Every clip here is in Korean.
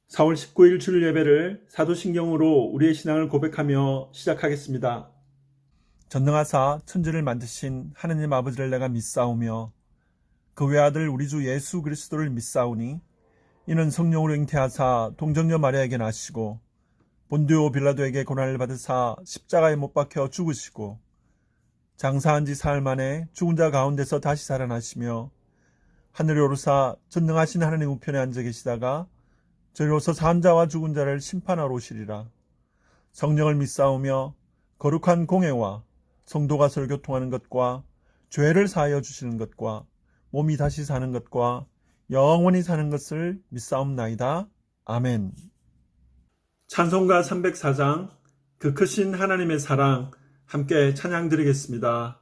4월 19일 주일 예배를 사도신경으로 우리의 신앙을 고백하며 시작하겠습니다. 전능하사 천지를 만드신 하느님 아버지를 내가 믿사오며 그 외아들 우리 주 예수 그리스도를 믿사오니 이는 성령으로 잉태하사 동정녀 마리아에게 나시고 본디오 빌라도에게 고난을 받으사 십자가에 못 박혀 죽으시고 장사한 지 사흘 만에 죽은 자 가운데서 다시 살아나시며 하늘에 오르사 전능하신 하나님 우편에 앉아 계시다가 저리로서 산 자와 죽은 자를 심판하러 오시리라. 성령을 믿사오며 거룩한 공회와 성도가 서로 교통하는 것과 죄를 사하여 주시는 것과 몸이 다시 사는 것과 영원히 사는 것을 믿사옵나이다. 아멘. 찬송가 304장 그 크신 하나님의 사랑 함께 찬양 드리겠습니다.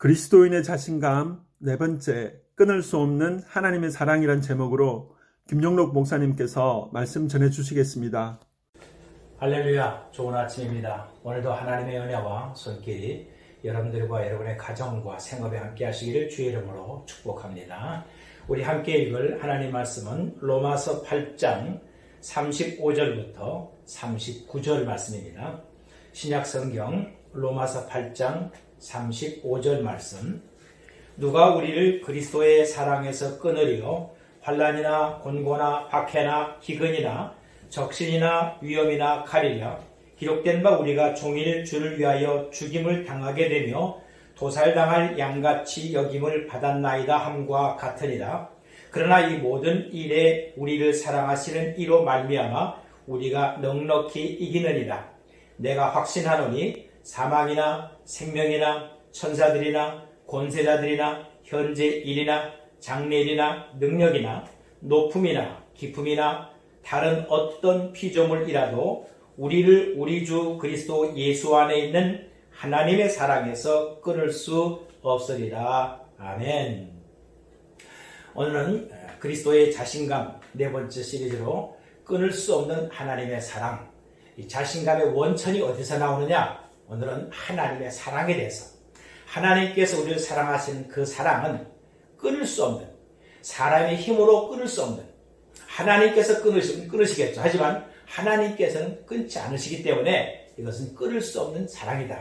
그리스도인의 자신감 네 번째, 끊을 수 없는 하나님의 사랑이란 제목으로 김용록 목사님께서 말씀 전해주시겠습니다. 할렐루야, 좋은 아침입니다. 오늘도 하나님의 은혜와 손길이 여러분들과 여러분의 가정과 생업에 함께 하시기를 주의 이름으로 축복합니다. 우리 함께 읽을 하나님 말씀은 로마서 8장 35절부터 39절 말씀입니다. 신약 성경 로마서 8장 35절 말씀. 누가 우리를 그리스도의 사랑에서 끊으리요? 환난이나 곤고나 박해나 기근이나 적신이나 위험이나 칼이랴. 기록된 바 우리가 종일 주를 위하여 죽임을 당하게 되며 도살당할 양같이 여김을 받았나이다 함과 같으니라. 그러나 이 모든 일에 우리를 사랑하시는 이로 말미암아 우리가 넉넉히 이기느니라. 내가 확신하노니 사망이나 생명이나 천사들이나 권세자들이나 현재 일이나 장래일이나 능력이나 높음이나 깊음이나 다른 어떤 피조물이라도 우리를 우리 주 그리스도 예수 안에 있는 하나님의 사랑에서 끊을 수 없으리라. 아멘. 오늘은 그리스도의 자신감 네 번째 시리즈로 끊을 수 없는 하나님의 사랑. 이 자신감의 원천이 어디서 나오느냐? 오늘은 하나님의 사랑에 대해서. 하나님께서 우리를 사랑하시는 그 사랑은 끊을 수 없는, 사람의 힘으로 끊을 수 없는, 하나님께서 끊으시겠죠. 하지만 하나님께서는 끊지 않으시기 때문에 이것은 끊을 수 없는 사랑이다.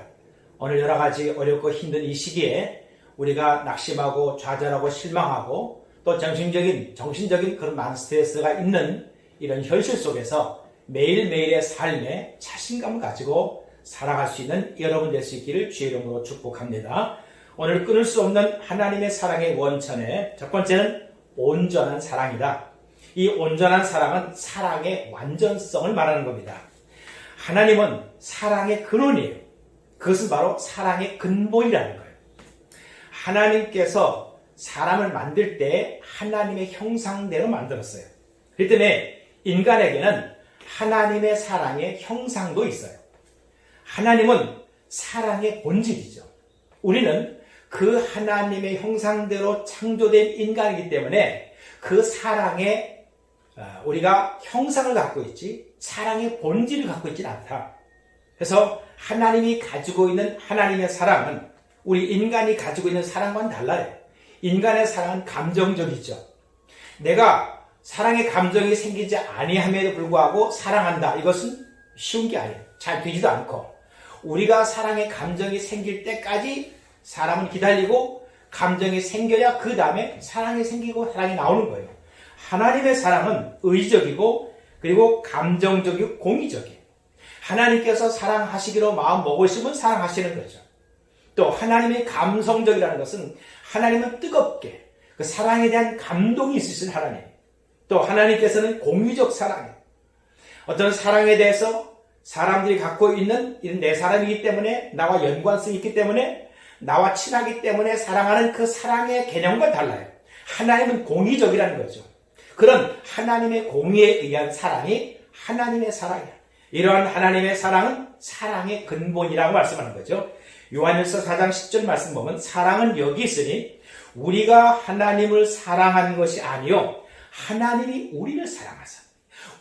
오늘 여러 가지 어렵고 힘든 이 시기에 우리가 낙심하고 좌절하고 실망하고 또 정신적인 그런 많은 스트레스가 있는 이런 현실 속에서 매일매일의 삶에 자신감을 가지고 살아갈 수 있는 여러분 될 수 있기를 주의 이름으로 축복합니다. 오늘 끊을 수 없는 하나님의 사랑의 원천에 첫 번째는 온전한 사랑이다. 이 온전한 사랑은 사랑의 완전성을 말하는 겁니다. 하나님은 사랑의 근원이에요. 그것은 바로 사랑의 근본이라는 거예요. 하나님께서 사람을 만들 때 하나님의 형상대로 만들었어요. 그렇기 때문에 인간에게는 하나님의 사랑의 형상도 있어요. 하나님은 사랑의 본질이죠. 우리는 그 하나님의 형상대로 창조된 인간이기 때문에 그 사랑에 우리가 형상을 갖고 있지 사랑의 본질을 갖고 있지는 않다. 그래서 하나님이 가지고 있는 하나님의 사랑은 우리 인간이 가지고 있는 사랑과는 달라요. 인간의 사랑은 감정적이죠. 내가 사랑의 감정이 생기지 아니함에도 불구하고 사랑한다. 이것은 쉬운 게 아니에요. 잘 되지도 않고 우리가 사랑의 감정이 생길 때까지 사람은 기다리고 감정이 생겨야 그 다음에 사랑이 생기고 사랑이 나오는 거예요. 하나님의 사랑은 의지적이고 그리고 감정적이고 공의적이에요. 하나님께서 사랑하시기로 마음 먹으시면 사랑하시는 거죠. 또 하나님의 감성적이라는 것은 하나님은 뜨겁게 그 사랑에 대한 감동이 있으신 하나님. 또 하나님께서는 공의적 사랑이에요. 어떤 사랑에 대해서 사람들이 갖고 있는 이런 내 사람이기 때문에 나와 연관성이 있기 때문에 나와 친하기 때문에 사랑하는 그 사랑의 개념과 달라요. 하나님은 공의적이라는 거죠. 그런 하나님의 공의에 의한 사랑이 하나님의 사랑이야. 이러한 하나님의 사랑은 사랑의 근본이라고 말씀하는 거죠. 요한일서 4장 10절 말씀 보면 사랑은 여기 있으니 우리가 하나님을 사랑한 것이 아니요 하나님이 우리를 사랑하사.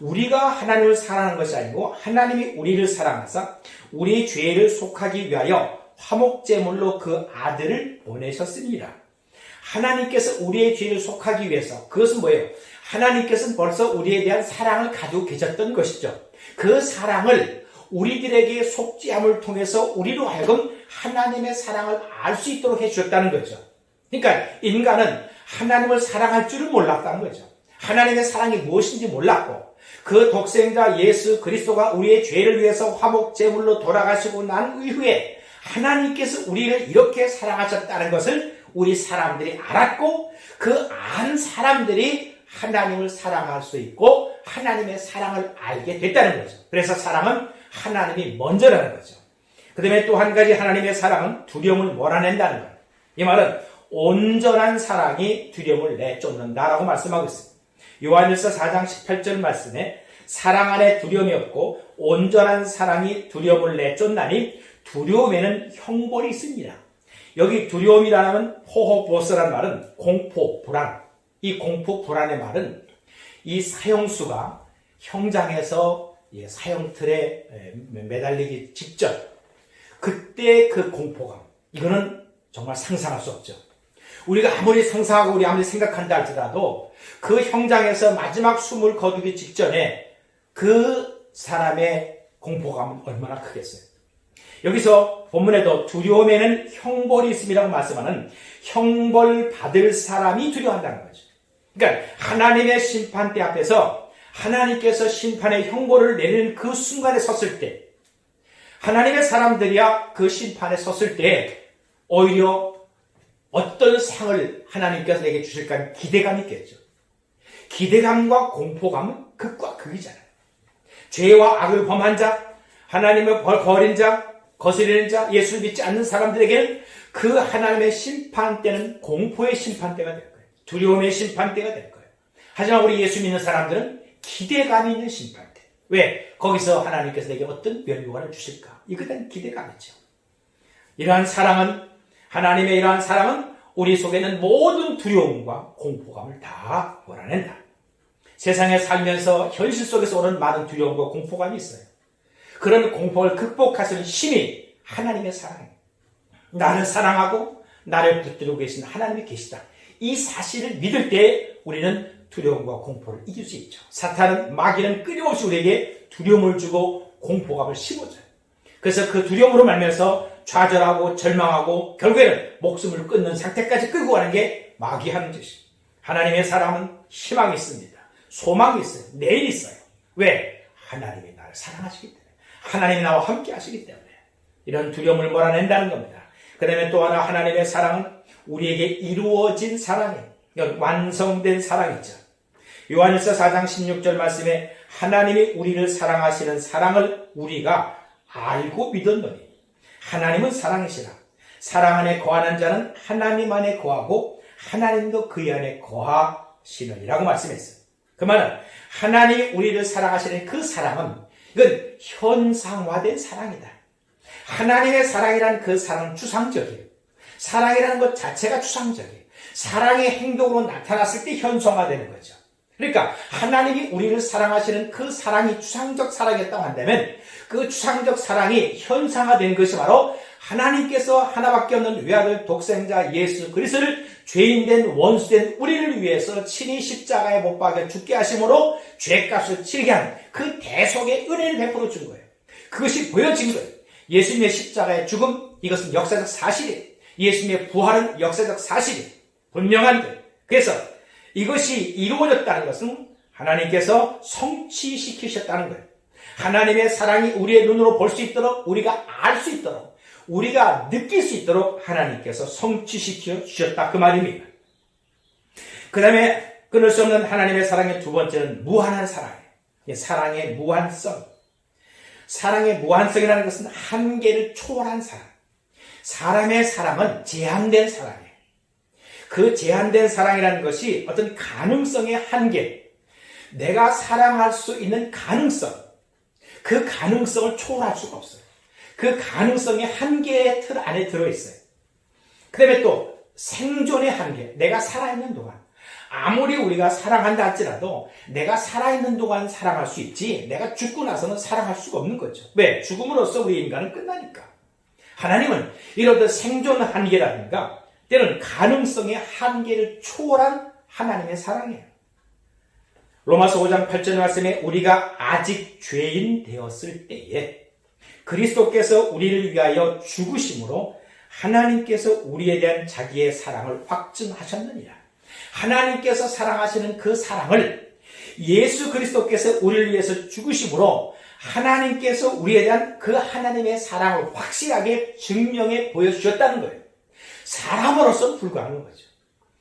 우리가 하나님을 사랑하는 것이 아니고 하나님이 우리를 사랑하사 우리의 죄를 속하기 위하여 화목제물로 그 아들을 보내셨습니다. 하나님께서 우리의 죄를 속하기 위해서 그것은 뭐예요? 하나님께서는 벌써 우리에 대한 사랑을 가지고 계셨던 것이죠. 그 사랑을 우리들에게 속죄함을 통해서 우리로 하여금 하나님의 사랑을 알 수 있도록 해주셨다는 거죠. 그러니까 인간은 하나님을 사랑할 줄을 몰랐다는 거죠. 하나님의 사랑이 무엇인지 몰랐고 그 독생자 예수 그리스도가 우리의 죄를 위해서 화목제물로 돌아가시고 난 이후에 하나님께서 우리를 이렇게 사랑하셨다는 것을 우리 사람들이 알았고 그 안 사람들이 하나님을 사랑할 수 있고 하나님의 사랑을 알게 됐다는 거죠. 그래서 사랑은 하나님이 먼저라는 거죠. 그 다음에 또 한 가지 하나님의 사랑은 두려움을 몰아낸다는 거예요. 이 말은 온전한 사랑이 두려움을 내쫓는다라고 말씀하고 있습니다. 요한일서 4장 18절 말씀에 사랑 안에 두려움이 없고 온전한 사랑이 두려움을 내쫓나니 두려움에는 형벌이 있습니다. 여기 두려움이라는 호호보스라는 말은 공포, 불안. 이 공포, 불안의 말은 이 사형수가 형장에서 사형틀에 매달리기 직전 그때 그 공포감 이거는 정말 상상할 수 없죠. 우리가 아무리 상상하고 우리 아무리 생각한다 할지라도 그 형장에서 마지막 숨을 거두기 직전에 그 사람의 공포감은 얼마나 크겠어요. 여기서 본문에도 두려움에는 형벌이 있음이라고 말씀하는 형벌 받을 사람이 두려워한다는 거죠. 그러니까 하나님의 심판대 앞에서 하나님께서 심판의 형벌을 내리는 그 순간에 섰을 때 하나님의 사람들이야 그 심판에 섰을 때 오히려 어떤 상을 하나님께서 내게 주실까 하는 기대감이 있겠죠. 기대감과 공포감은 극과 극이잖아요. 죄와 악을 범한 자, 하나님을 버린 자, 거스리는 자, 예수를 믿지 않는 사람들에게는 그 하나님의 심판대는 공포의 심판대가 될 거예요. 두려움의 심판대가 될 거예요. 하지만 우리 예수 믿는 사람들은 기대감이 있는 심판대. 왜? 거기서 하나님께서 내게 어떤 면류관을 주실까? 이것은 기대감이죠. 이러한 사랑은, 하나님의 이러한 사랑은 우리 속에 있는 모든 두려움과 공포감을 다 몰아낸다. 세상에 살면서 현실 속에서 오는 많은 두려움과 공포감이 있어요. 그런 공포를 극복할 수 있는 힘이 하나님의 사랑이에요. 나를 사랑하고 나를 붙들고 계신 하나님이 계시다. 이 사실을 믿을 때 우리는 두려움과 공포를 이길 수 있죠. 사탄은, 마귀는 끊임없이 우리에게 두려움을 주고 공포감을 심어줘요. 그래서 그 두려움으로 말미암아서 좌절하고 절망하고 결국에는 목숨을 끊는 상태까지 끌고 가는 게 마귀 하는 짓이에요. 하나님의 사랑은 희망이 있습니다. 소망이 있어요. 내일이 있어요. 왜? 하나님이 나를 사랑하시기 때문에. 하나님이 나와 함께 하시기 때문에. 이런 두려움을 몰아낸다는 겁니다. 그 다음에 또 하나, 하나님의 사랑은 우리에게 이루어진 사랑이에요. 완성된 사랑이죠. 요한일서 4장 16절 말씀에 하나님이 우리를 사랑하시는 사랑을 우리가 알고 믿었노니 하나님은 사랑이시라. 사랑 안에 거하는 자는 하나님 안에 거하고 하나님도 그의 안에 거하시느니라고 말씀했어요. 그 말은 하나님이 우리를 사랑하시는 그 사랑은 이건 현상화된 사랑이다. 하나님의 사랑이라는 그 사랑은 추상적이에요. 사랑이라는 것 자체가 추상적이에요. 사랑의 행동으로 나타났을 때 현상화되는 거죠. 그러니까 하나님이 우리를 사랑하시는 그 사랑이 추상적 사랑이었다고 한다면 그 추상적 사랑이 현상화된 것이 바로 하나님께서 하나밖에 없는 외아들 독생자 예수 그리스도를 죄인된 원수된 우리를 위해서 친히 십자가에 못 박여 죽게 하심으로 죄값을 치르게 한 그 대속의 은혜를 베풀어 준 거예요. 그것이 보여진 거예요. 예수님의 십자가의 죽음, 이것은 역사적 사실이에요. 예수님의 부활은 역사적 사실이에요. 분명한 거예요. 그래서 이것이 이루어졌다는 것은 하나님께서 성취시키셨다는 거예요. 하나님의 사랑이 우리의 눈으로 볼 수 있도록, 우리가 알 수 있도록, 우리가 느낄 수 있도록 하나님께서 성취시켜 주셨다. 그 말입니다. 그 다음에 끊을 수 없는 하나님의 사랑의 두 번째는 무한한 사랑이에요. 사랑의 무한성. 사랑의 무한성이라는 것은 한계를 초월한 사랑. 사람의 사랑은 제한된 사랑이에요. 그 제한된 사랑이라는 것이 어떤 가능성의 한계, 내가 사랑할 수 있는 가능성, 그 가능성을 초월할 수가 없어요. 그 가능성의 한계의 틀 안에 들어있어요. 그 다음에 또 생존의 한계, 내가 살아있는 동안, 아무리 우리가 사랑한다 할지라도 내가 살아있는 동안 사랑할 수 있지 내가 죽고 나서는 사랑할 수가 없는 거죠. 왜? 죽음으로써 우리 인간은 끝나니까. 하나님은 이런 생존 한계라든가 때는 가능성의 한계를 초월한 하나님의 사랑이에요. 로마서 5장 8절 말씀에 우리가 아직 죄인 되었을 때에 그리스도께서 우리를 위하여 죽으심으로 하나님께서 우리에 대한 자기의 사랑을 확증하셨느니라. 하나님께서 사랑하시는 그 사랑을 예수 그리스도께서 우리를 위해서 죽으심으로 하나님께서 우리에 대한 그 하나님의 사랑을 확실하게 증명해 보여주셨다는 거예요. 사람으로서는 불가능한 거죠.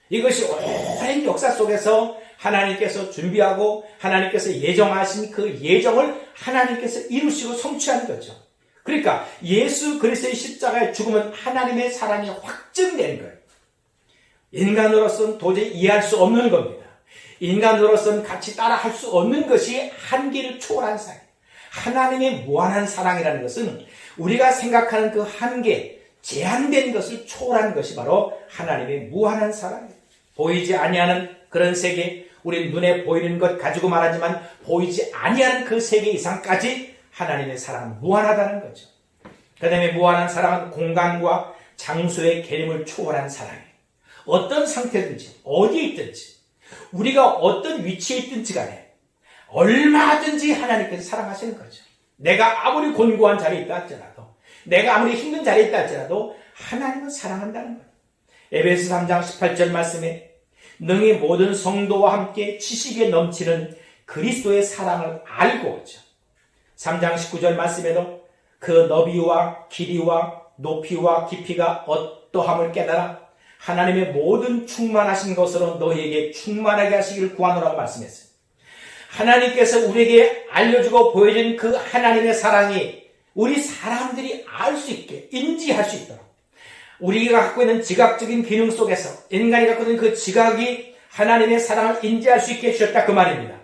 이것이 오랜 역사 속에서 하나님께서 준비하고 하나님께서 예정하신 그 예정을 하나님께서 이루시고 성취하는 거죠. 그러니까 예수 그리스도의 십자가의 죽음은 하나님의 사랑이 확증된 거예요. 인간으로서는 도저히 이해할 수 없는 겁니다. 인간으로서는 같이 따라할 수 없는 것이 한계를 초월한 사랑. 하나님의 무한한 사랑이라는 것은 우리가 생각하는 그 한계, 제한된 것을 초월한 것이 바로 하나님의 무한한 사랑이에요. 보이지 아니하는 그런 세계, 우리 눈에 보이는 것 가지고 말하지만 보이지 아니하는 그 세계 이상까지 하나님의 사랑은 무한하다는 거죠. 그 다음에 무한한 사랑은 공간과 장소의 개념을 초월한 사랑이에요. 어떤 상태든지 어디에 있든지 우리가 어떤 위치에 있든지 간에 얼마든지 하나님께서 사랑하시는 거죠. 내가 아무리 곤고한 자리에 있다 할지라도 내가 아무리 힘든 자리에 있다 할지라도 하나님은 사랑한다는 거예요. 에베소 3장 18절 말씀에 능히 모든 성도와 함께 지식에 넘치는 그리스도의 사랑을 알고 오죠. 3장 19절 말씀에도 그 너비와 길이와 높이와 깊이가 어떠함을 깨달아 하나님의 모든 충만하신 것으로 너희에게 충만하게 하시기를 구하노라고 말씀했어요. 하나님께서 우리에게 알려주고 보여준 그 하나님의 사랑이 우리 사람들이 알 수 있게 인지할 수 있도록 우리가 갖고 있는 지각적인 기능 속에서 인간이 갖고 있는 그 지각이 하나님의 사랑을 인지할 수 있게 해주셨다 그 말입니다.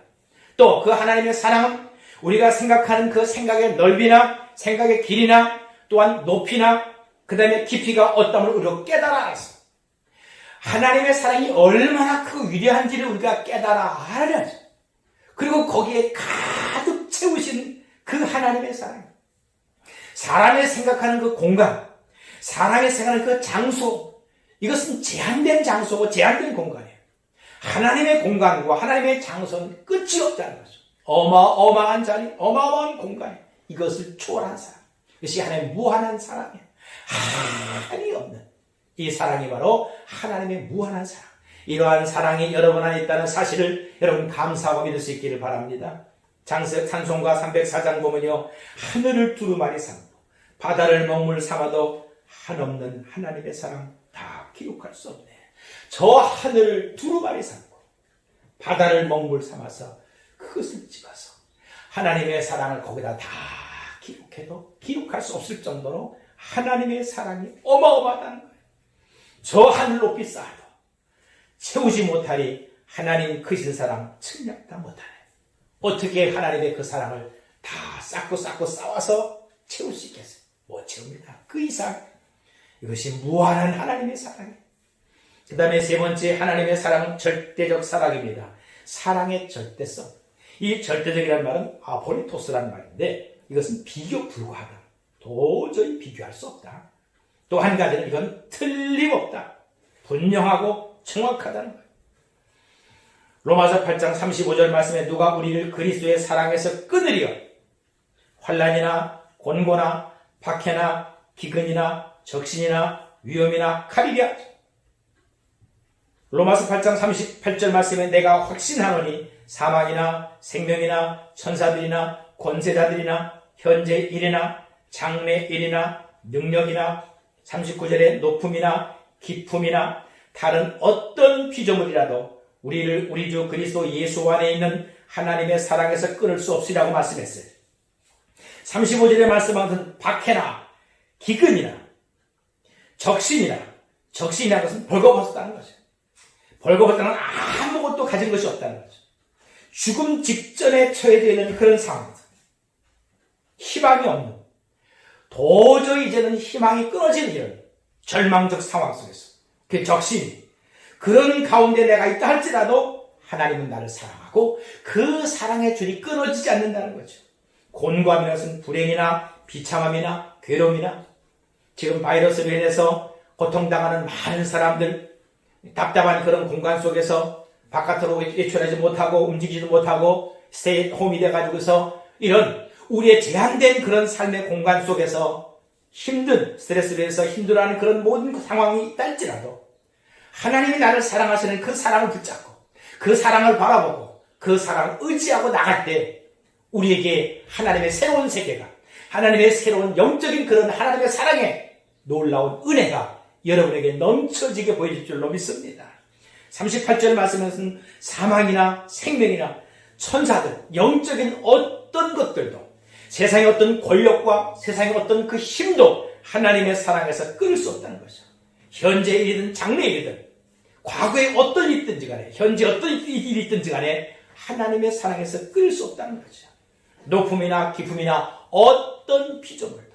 또 그 하나님의 사랑은 우리가 생각하는 그 생각의 넓이나 생각의 길이나 또한 높이나 그 다음에 깊이가 어떠함을 우리가 깨달아 알았어. 하나님의 사랑이 얼마나 그 위대한지를 우리가 깨달아 알아야죠. 그리고 거기에 가득 채우신 그 하나님의 사랑. 사람이 생각하는 그 공간, 사람이 생각하는 그 장소, 이것은 제한된 장소고 제한된 공간이에요. 하나님의 공간과 하나님의 장소는 끝이 없다는 거죠. 어마어마한 자리, 어마어마한 공간. 이것을 초월한 사랑. 이것이 하나님의 무한한 사랑이에요. 한이 없는 이 사랑이 바로 하나님의 무한한 사랑. 이러한 사랑이 여러분 안에 있다는 사실을 여러분 감사하고 믿을 수 있기를 바랍니다. 찬송가 304장 보면요. 하늘을 두루마리 삼고 바다를 먹물 삼아도 한없는 하나님의 사랑 다 기록할 수 없네. 저 하늘을 두루마리 삼고 바다를 먹물 삼아서 그것을 찍어서 하나님의 사랑을 거기다 다 기록해도 기록할 수 없을 정도로 하나님의 사랑이 어마어마하다는 거예요. 저 하늘 높이 쌓아도 채우지 못하리 하나님 크신 사랑 측량 다 못하네. 어떻게 하나님의 그 사랑을 다 쌓고 쌓아서 채울 수 있겠어요? 못 채웁니다. 그 이상 이것이 무한한 하나님의 사랑이에요. 그 다음에 세 번째 하나님의 사랑은 절대적 사랑입니다. 사랑의 절대성. 이 절대적이라는 말은 아포리토스라는 말인데 이것은 비교 불가하다. 도저히 비교할 수 없다. 또 한 가지는 이건 틀림없다. 분명하고 정확하다는 거예요. 로마서 8장 35절 말씀에 누가 우리를 그리스도의 사랑에서 끊으리요? 환난이나 곤고나 박해나 기근이나 적신이나 위험이나 칼이랴. 로마서 8장 38절 말씀에 내가 확신하노니 사망이나 생명이나 천사들이나 권세자들이나 현재 일이나 장래 일이나 능력이나 39절에 높음이나 깊음이나 다른 어떤 피조물이라도 우리를 우리 주 그리스도 예수 안에 있는 하나님의 사랑에서 끊을 수 없으리라고 말씀했어요. 35절에 말씀하신 박해나 기근이나 적신이라는 것은 벌거벗었다는 거죠. 벌거벗다는 아무것도 가진 것이 없다는 거죠. 죽음 직전에 처해져 있는 그런 상황에서 희망이 없는, 도저히 이제는 희망이 끊어지는 이런 절망적 상황 속에서 그 적신, 그런 가운데 내가 있다 할지라도 하나님은 나를 사랑하고 그 사랑의 줄이 끊어지지 않는다는 거죠. 곤고함이라는 것은 불행이나 비참함이나 괴로움이나 지금 바이러스로 인해서 고통당하는 많은 사람들, 답답한 그런 공간 속에서 바깥으로 외출하지 못하고 움직이지도 못하고 스테이 홈이 돼가지고서 이런 우리의 제한된 그런 삶의 공간 속에서 힘든 스트레스로 해서 힘들어하는 그런 모든 상황이 있다 할지라도 하나님이 나를 사랑하시는 그 사랑을 붙잡고 그 사랑을 바라보고 그 사랑을 의지하고 나갈 때 우리에게 하나님의 새로운 세계가, 하나님의 새로운 영적인 그런 하나님의 사랑의 놀라운 은혜가 여러분에게 넘쳐지게 보여질 줄로 믿습니다. 38절 말씀에서는 사망이나 생명이나 천사들, 영적인 어떤 것들도 세상의 어떤 권력과 세상의 어떤 그 힘도 하나님의 사랑에서 끊을 수 없다는 거죠. 현재 일이든 장래 일이든 과거에 어떤 일이 있든지 간에 현재 어떤 일이 있든지 간에 하나님의 사랑에서 끊을 수 없다는 거죠. 높음이나 깊음이나 어떤 피조물도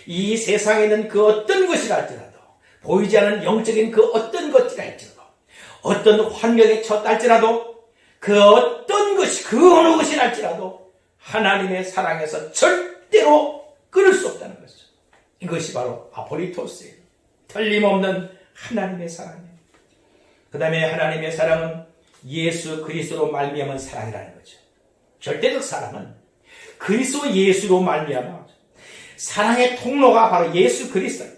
이 세상에 있는 그 어떤 것이라 할지라도 보이지 않는 영적인 그 어떤 것이라 할지라도 어떤 환경에 처했다 할지라도 그 어떤 것이 그 어느 것이라 할지라도 하나님의 사랑에서 절대로 끊을 수 없다는 거죠. 이것이 바로 아포리토스예요. 틀림없는 하나님의 사랑이에요. 그 다음에 하나님의 사랑은 예수 그리스도로 말미암은 사랑이라는 거죠. 절대적 사랑은 그리스도 예수로 말미암아 사랑의 통로가 바로 예수 그리스도.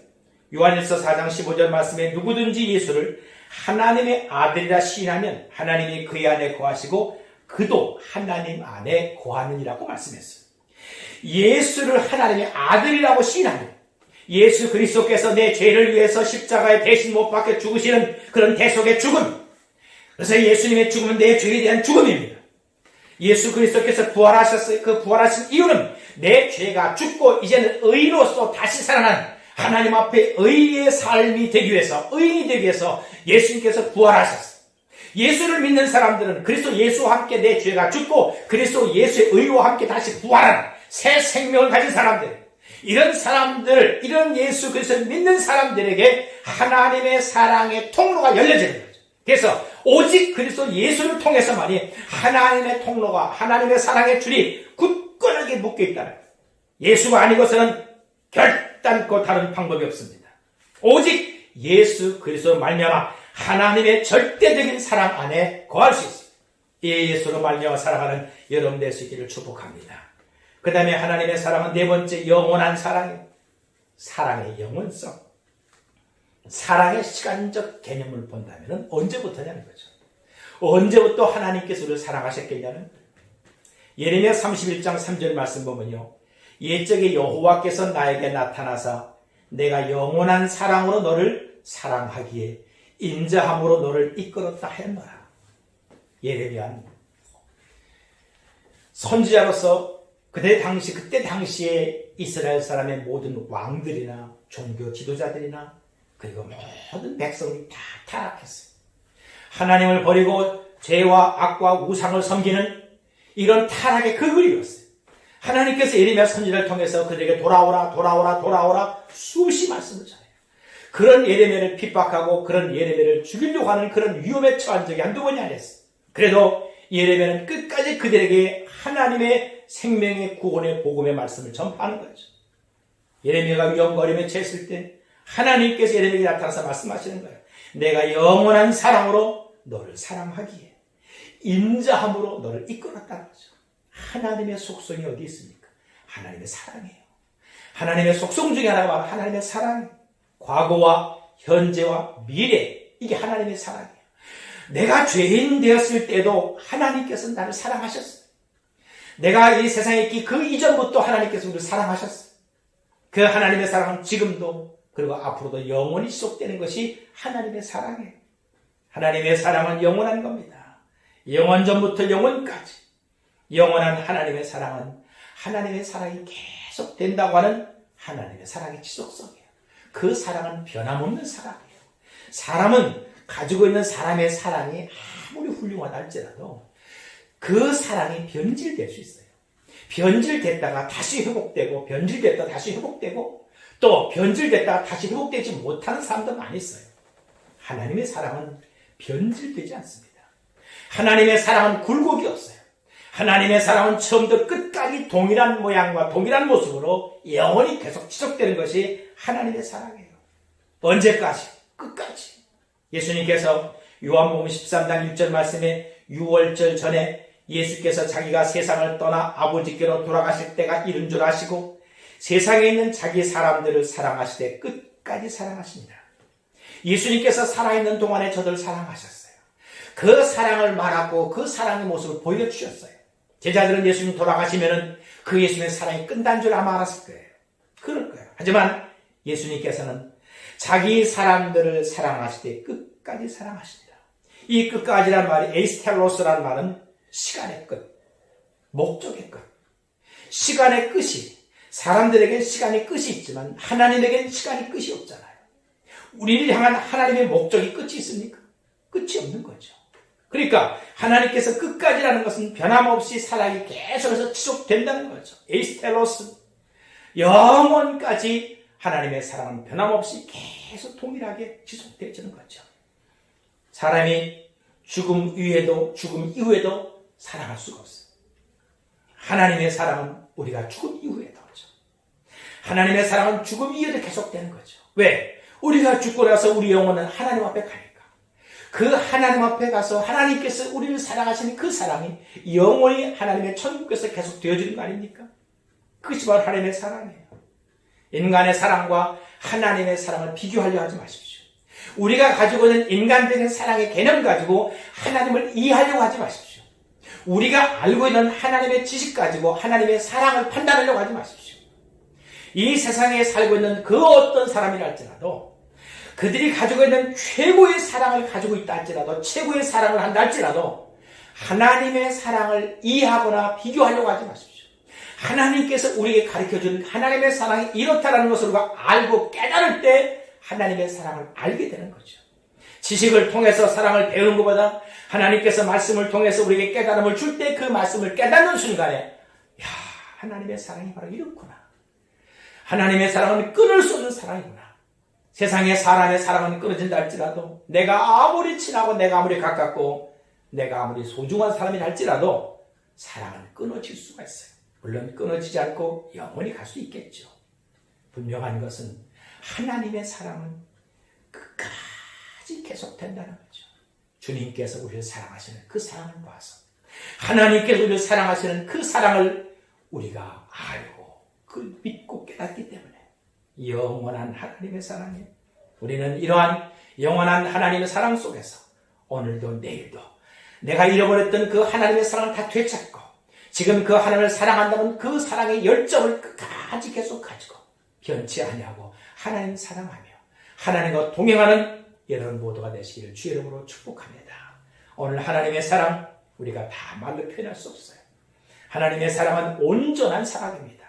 요한일서 4장 15절 말씀에 누구든지 예수를 하나님의 아들이라 시인하면 하나님이 그의 안에 거하시고 그도 하나님 안에 거하느니라고 말씀했어요. 예수를 하나님의 아들이라고 시인하면 예수 그리스도께서 내 죄를 위해서 십자가에 대신 못 박혀 죽으시는 그런 대속의 죽음. 그래서 예수님의 죽음은 내 죄에 대한 죽음입니다. 예수 그리스도께서 부활하셨어요. 그 부활하신 이유는 내 죄가 죽고 이제는 의로서 다시 살아난 하나님 앞에 의의 삶이 되기 위해서, 의인이 되기 위해서 예수님께서 부활하셨어요. 예수를 믿는 사람들은 그리스도 예수와 함께 내 죄가 죽고 그리스도 예수의 의와 함께 다시 부활하는 새 생명을 가진 사람들, 이런 사람들, 이런 예수 그리스도를 믿는 사람들에게 하나님의 사랑의 통로가 열려지는 거죠. 그래서 오직 그리스도 예수를 통해서만이 하나님의 통로가, 하나님의 사랑의 줄이 굳건하게 묶여 있다는 거예요. 예수가 아니고서는 결단코 다른 방법이 없습니다. 오직 예수 그리스도 말미암아 하나님의 절대적인 사랑 안에 거할 수 있습니다. 이 예수로 말미암아 살아가는 여러분 될 수 있기를 축복합니다. 그 다음에 하나님의 사랑은 네 번째 영원한 사랑이에요. 사랑의 영원성. 사랑의 시간적 개념을 본다면 언제부터냐는 거죠. 언제부터 하나님께서 우리를 사랑하셨겠냐는 거예요. 예레미야 31장 3절 말씀 보면요. 옛적에 여호와께서 나에게 나타나사 내가 영원한 사랑으로 너를 사랑하기에 인자함으로 너를 이끌었다 했노라. 예레미야는 선지자로서 그때 당시에 이스라엘 사람의 모든 왕들이나 종교 지도자들이나 그리고 모든 백성이 다 타락했어요. 하나님을 버리고 죄와 악과 우상을 섬기는 이런 타락의 그 글이었어요. 하나님께서 예레미야 선지자를 통해서 그들에게 돌아오라 수없이 말씀을 전해요. 그런 예레미야를 핍박하고 그런 예레미야를 죽이려고 하는 그런 위험에 처한 적이 한두 번이 아니었어요. 그래도 예레미야는 끝까지 그들에게 하나님의 생명의 구원의 복음의 말씀을 전파하는 거죠. 예레미야가 위험거림에 처했을 때 하나님께서 예레미야에게 나타나서 말씀하시는 거예요. 내가 영원한 사랑으로 너를 사랑하기에 인자함으로 너를 이끌었다는 거죠. 하나님의 속성이 어디 있습니까? 하나님의 사랑이에요. 하나님의 속성 중에 하나가 바로 하나님의 사랑이에요. 과거와 현재와 미래, 이게 하나님의 사랑이에요. 내가 죄인 되었을 때도 하나님께서 나를 사랑하셨어요. 내가 이 세상에 있기 그 이전부터 하나님께서 우리를 사랑하셨어요. 그 하나님의 사랑은 지금도 그리고 앞으로도 영원히 지속되는 것이 하나님의 사랑이에요. 하나님의 사랑은 영원한 겁니다. 영원 전부터 영원까지 영원한 하나님의 사랑은 하나님의 사랑이 계속 된다고 하는 하나님의 사랑의 지속성이에요. 그 사랑은 변함없는 사랑이에요. 사람은 가지고 있는 사람의 사랑이 아무리 훌륭하다 할지라도 그 사랑이 변질될 수 있어요. 변질됐다가 다시 회복되고 변질됐다가 다시 회복되고 또 변질됐다가 다시 회복되지 못하는 사람도 많이 있어요. 하나님의 사랑은 변질되지 않습니다. 하나님의 사랑은 굴곡이 없어요. 하나님의 사랑은 처음부터 끝까지 동일한 모양과 동일한 모습으로 영원히 계속 지속되는 것이 하나님의 사랑이에요. 언제까지? 끝까지. 예수님께서 요한복음 13장 6절 말씀에 6월절 전에 예수께서 자기가 세상을 떠나 아버지께로 돌아가실 때가 이른 줄 아시고 세상에 있는 자기 사람들을 사랑하시되 끝까지 사랑하십니다. 예수님께서 살아있는 동안에 저들을 사랑하셨어요. 그 사랑을 말하고 그 사랑의 모습을 보여주셨어요. 제자들은 예수님 돌아가시면은 그 예수님의 사랑이 끝난 줄 아마 알았을 거예요. 그럴 거예요. 하지만 예수님께서는 자기 사람들을 사랑하시되 끝까지 사랑하십니다. 이 끝까지란 말이 에이스텔로스라는 말은 시간의 끝, 목적의 끝. 시간의 끝이, 사람들에겐 시간의 끝이 있지만 하나님에겐 시간의 끝이 없잖아요. 우리를 향한 하나님의 목적이 끝이 있습니까? 끝이 없는 거죠. 그러니까 하나님께서 끝까지라는 것은 변함없이 사랑이 계속해서 지속된다는 거죠. 에이스텔로스, 영원까지 하나님의 사랑은 변함없이 계속 동일하게 지속되어지는 거죠. 사람이 죽음 이후에도 사랑할 수가 없어요. 하나님의 사랑은 우리가 죽음 이후에도 하죠. 하나님의 사랑은 죽음 이후에도 계속되는 거죠. 왜? 우리가 죽고 나서 우리 영혼은 하나님 앞에 가니까. 그 하나님 앞에 가서 하나님께서 우리를 사랑하시는 그 사랑이 영원히 하나님의 천국에서 계속 되어지는 거 아닙니까? 그것이 바로 하나님의 사랑이에요. 인간의 사랑과 하나님의 사랑을 비교하려 하지 마십시오. 우리가 가지고 있는 인간적인 사랑의 개념 가지고 하나님을 이해하려고 하지 마십시오. 우리가 알고 있는 하나님의 지식 가지고 하나님의 사랑을 판단하려고 하지 마십시오. 이 세상에 살고 있는 그 어떤 사람이라 할지라도 그들이 가지고 있는 최고의 사랑을 가지고 있다 할지라도 최고의 사랑을 한다 할지라도 하나님의 사랑을 이해하거나 비교하려고 하지 마십시오. 하나님께서 우리에게 가르쳐준 하나님의 사랑이 이렇다라는 것을 우리가 알고 깨달을 때 하나님의 사랑을 알게 되는 거죠. 지식을 통해서 사랑을 배우는 것보다 하나님께서 말씀을 통해서 우리에게 깨달음을 줄 때 그 말씀을 깨닫는 순간에 야, 하나님의 사랑이 바로 이렇구나. 하나님의 사랑은 끊을 수 없는 사랑이구나. 세상에 사람의 사랑은 끊어진다 할지라도 내가 아무리 친하고 내가 아무리 가깝고 내가 아무리 소중한 사람이라 할지라도 사랑은 끊어질 수가 있어요. 물론 끊어지지 않고 영원히 갈 수 있겠죠. 분명한 것은 하나님의 사랑은 끝까지 계속된다는 거죠. 주님께서 우리를 사랑하시는 그 사랑을 봐서 하나님께서 우리를 사랑하시는 그 사랑을 우리가 알고 그 믿고 깨닫기 때문에 영원한 하나님의 사랑이에요. 우리는 이러한 영원한 하나님의 사랑 속에서 오늘도 내일도 내가 잃어버렸던 그 하나님의 사랑을 다 되찾고 지금 그 하나님을 사랑한다는 그 사랑의 열정을 끝까지 계속 가지고 변치 아니하고 하나님 사랑하며 하나님과 동행하는 여러분 모두가 되시기를 주의 이름으로 축복합니다. 오늘 하나님의 사랑 우리가 다 말로 표현할 수 없어요. 하나님의 사랑은 온전한 사랑입니다.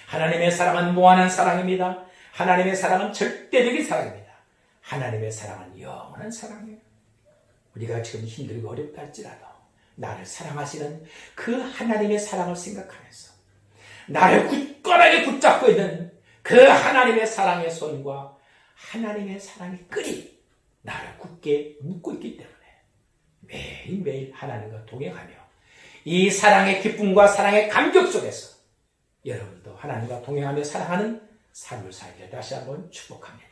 하나님의 사랑은 무한한 사랑입니다. 하나님의 사랑은 절대적인 사랑입니다. 하나님의 사랑은 영원한 사랑이에요. 우리가 지금 힘들고 어렵다 할지라도 나를 사랑하시는 그 하나님의 사랑을 생각하면서 나를 굳건하게 붙잡고 있는 그 하나님의 사랑의 손과 하나님의 사랑의 끈이 나를 굳게 묶고 있기 때문에 매일매일 하나님과 동행하며 이 사랑의 기쁨과 사랑의 감격 속에서 여러분도 하나님과 동행하며 사랑하는 삶을 살기를 다시 한번 축복합니다.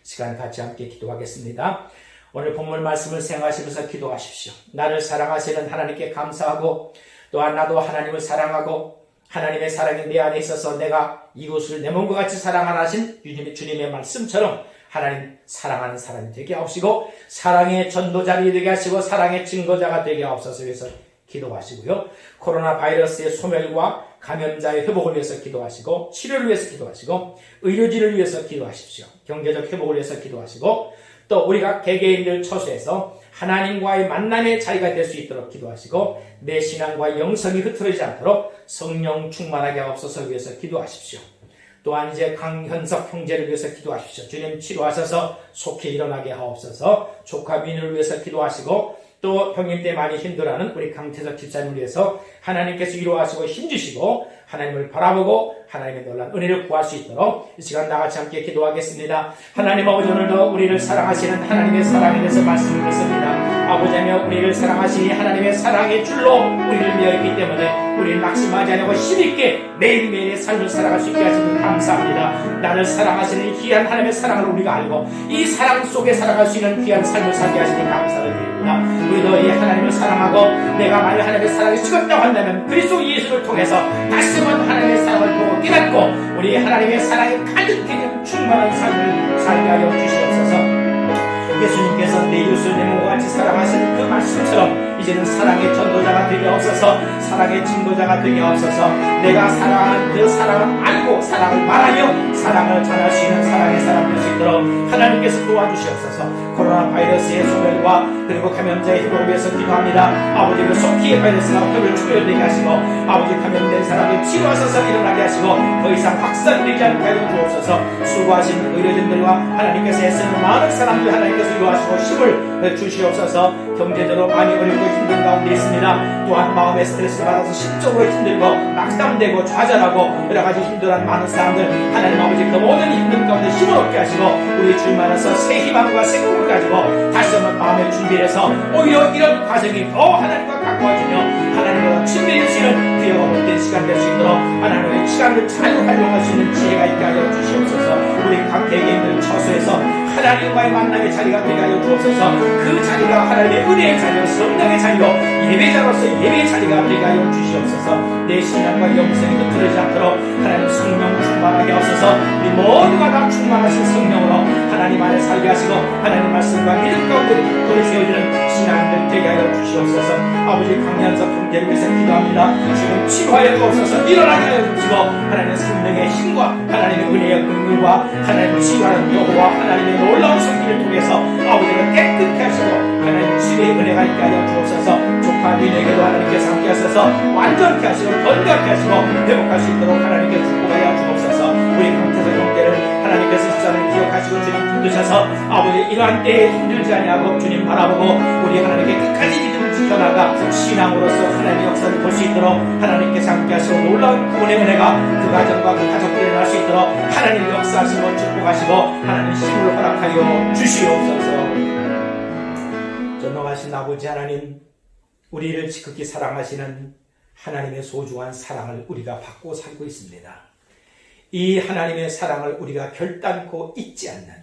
시간 같이 함께 기도하겠습니다. 오늘 본문 말씀을 생각하시면서 기도하십시오. 나를 사랑하시는 하나님께 감사하고 또한 나도 하나님을 사랑하고 하나님의 사랑이 내 안에 있어서 내가 이웃을 내 몸과 같이 사랑하신 주님의 말씀처럼 하나님 사랑하는 사람이 되게 하시고 사랑의 전도자가 되게 하시고 사랑의 증거자가 되게 하옵소서 위해서 기도하시고요. 코로나 바이러스의 소멸과 감염자의 회복을 위해서 기도하시고 치료를 위해서 기도하시고 의료진을 위해서 기도하십시오. 경제적 회복을 위해서 기도하시고 또 우리가 개개인들 처소에서 하나님과의 만남의 자리가 될 수 있도록 기도하시고 내 신앙과 영성이 흐트러지지 않도록 성령 충만하게 하옵소서 위해서 기도하십시오. 또한 이제 강현석 형제를 위해서 기도하십시오. 주님 치료하셔서 속히 일어나게 하옵소서. 조카 민우를 위해서 기도하시고 또 형님 때 많이 힘들어하는 우리 강태석 집사님을 위해서 하나님께서 위로하시고 힘주시고 하나님을 바라보고 하나님의 놀라운 은혜를 구할 수 있도록 이 시간 나같이 함께 기도하겠습니다. 하나님 아버지 오늘도 우리를 사랑하시는 하나님의 사랑에 대해서 말씀을 듣습니다. 아버지며 우리를 사랑하시니 하나님의 사랑의 줄로 우리를 메어있기 때문에 우리를 낙심하지 않고 힘있게 매일매일의 삶을 살아갈 수 있게 하시는 감사합니다. 나를 사랑하시는 귀한 하나님의 사랑을 우리가 알고 이 사랑 속에 살아갈 수 있는 귀한 삶을 살게 하시니 감사를 드립니다. 우리도 이 하나님을 사랑하고 내가 만약 하나님의 사랑이 식었다고 한다면 그리스도 예수를 통해서 다시 한번 하나님의 사랑을 보고 깨닫고 우리 하나님의 사랑이 가득해진 충만한 삶을 살게 하여 주시옵소서. 예수님께서 내 이웃을 내 몸과 같이 사랑하시는 그 말씀처럼 이제는 사랑의 전도자가 되게 없어서 사랑의 증거자가 되게 없어서 내가 사랑하는 그 사랑을 알고 사랑을 말하며 사랑을 전할 수 있는 사랑의 사람 될 수 있도록 하나님께서 도와주시옵소서. 코로나 바이러스의 소멸과 그리고 감염자의 회복을 위해서 기도합니다. 아버지 그 속히 바이러스가 회복을 축소되게 하시고 아버지 감염된 사람을 치료하셔서 일어나게 하시고 더 이상 확산되지 않게 하여 주옵소서. 수고하시는 의료진들과 하나님께서 애쓰는 많은 사람들 하나님께서 위로하시고 힘을 주시옵소서. 경제적으로 많이 어렵고 힘든 가운데 있습니다. 또한 마음의 스트레스를 받아서 심적으로 힘들고 낙담되고 좌절하고 여러가지 힘들어하는 많은 사람들 하나님 아버지 그 모든 힘든 가운데 힘을 얻게 하시고 우리 주님 안에서 새 희망과 새 꿈을 가지고 다시 한번 마음의 준비를 해서 오히려 이런 과정이 더 하나님과 가까워지며 하나님과 친밀해지는 귀하고 못된 시간 될 수 있도록 하나님의 시간을 잘 활용할 수 있는 지혜가 있게 하여 주시옵소서. 우리 각 개개인들 처소에서 하나님과의 만남의 자리가 되게 하여 주옵소서. 그 자리가 하나님의 은혜의 자리요 성령의 자리요 예배자로서 예배의 자리가 되게 하여 주시옵소서. 내 신앙과 영성이 흐트러지지 않도록 하나님 성령 충만하게 하소서. 우리 모두가 다 충만하신 성령으로 하나님 안에 살게 하시고 하나님 말씀과 믿음 가운데 굳건히 세워지는 신앙들 되게 하여 주시옵소서. 아버지 강현석 형제를 위해서 기도합니다. 지금 치료하여 주옵소서. 일어나게 하여 주시고 하나님의 생명의 힘과 하나님의 은혜의 긍휼과 하나님의 치유하는 여호와 하나님의 놀라운 손길을 통해서 아버지를 깨끗게 하시고 하나님 주의 은혜가 있게 하여 주옵소서. 조카 민에게도 하나님께서 함께 하셔서 완전케 하시고 건강케 하시고 회복할 수 있도록 하나님께 축복하여 주옵소서. 우리 강태석 형제를 하나님께서 십자가를 기억하시고 주님 붙드셔서 아버지 이러한 때에 힘들지 아니하고 주님 바라보고 우리 하나님께 끝까지 믿음을 지켜나가 신앙으로서 하나님의 역사를 볼 수 있도록 하나님께서 함께 하시고 놀라운 구원의 은혜가 그 가정과 그 가족들에 날 수 있도록 하나님 역사하시고 축복하시고 하나님 힘을 허락하여 주시옵소서. 전능하신 아버지 하나님, 우리를 지극히 사랑하시는 하나님의 소중한 사랑을 우리가 받고 살고 있습니다. 이 하나님의 사랑을 우리가 결단코 잊지 않는,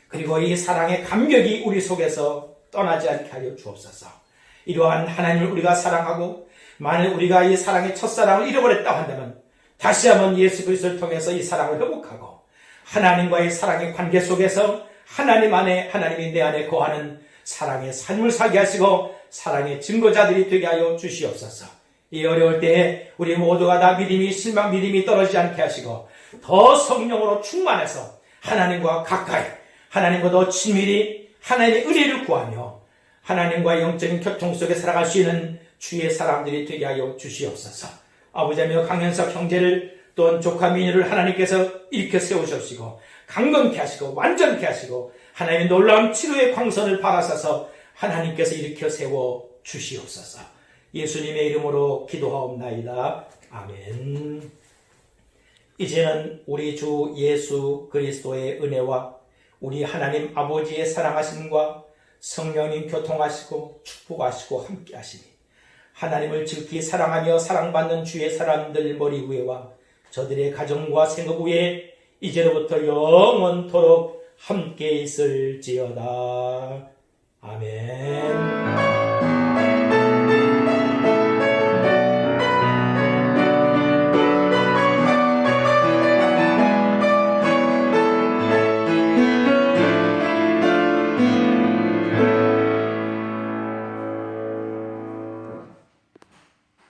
그리고 이 사랑의 감격이 우리 속에서 떠나지 않게 하여 주옵소서. 이러한 하나님을 우리가 사랑하고 만일 우리가 이 사랑의 첫사랑을 잃어버렸다고 한다면 다시 한번 예수 그리스도를 통해서 이 사랑을 회복하고 하나님과의 사랑의 관계 속에서 하나님 안에, 하나님이 내 안에 거하는 사랑의 삶을 살게 하시고 사랑의 증거자들이 되게 하여 주시옵소서. 이 어려울 때에 우리 모두가 다 믿음이 떨어지지 않게 하시고 더 성령으로 충만해서 하나님과 가까이, 하나님과 더 친밀히 하나님의 은혜를 구하며 하나님과의 영적인 교통 속에 살아갈 수 있는 주의 사람들이 되게 하여 주시옵소서. 아버지며 강현석 형제를 또한 조카 민유를 하나님께서 일으켜 세우셨시고 강건케 하시고 완전케 하시고 하나님의 놀라운 치료의 광선을 바라사서 하나님께서 일으켜 세워 주시옵소서. 예수님의 이름으로 기도하옵나이다. 아멘. 이제는 우리 주 예수 그리스도의 은혜와 우리 하나님 아버지의 사랑하심과 성령님 교통하시고 축복하시고 함께하시니 하나님을 지극히 사랑하며 사랑받는 주의 사람들 머리 위에와 저들의 가정과 생업 위에 이제로부터 영원토록 함께 있을지어다. 아멘.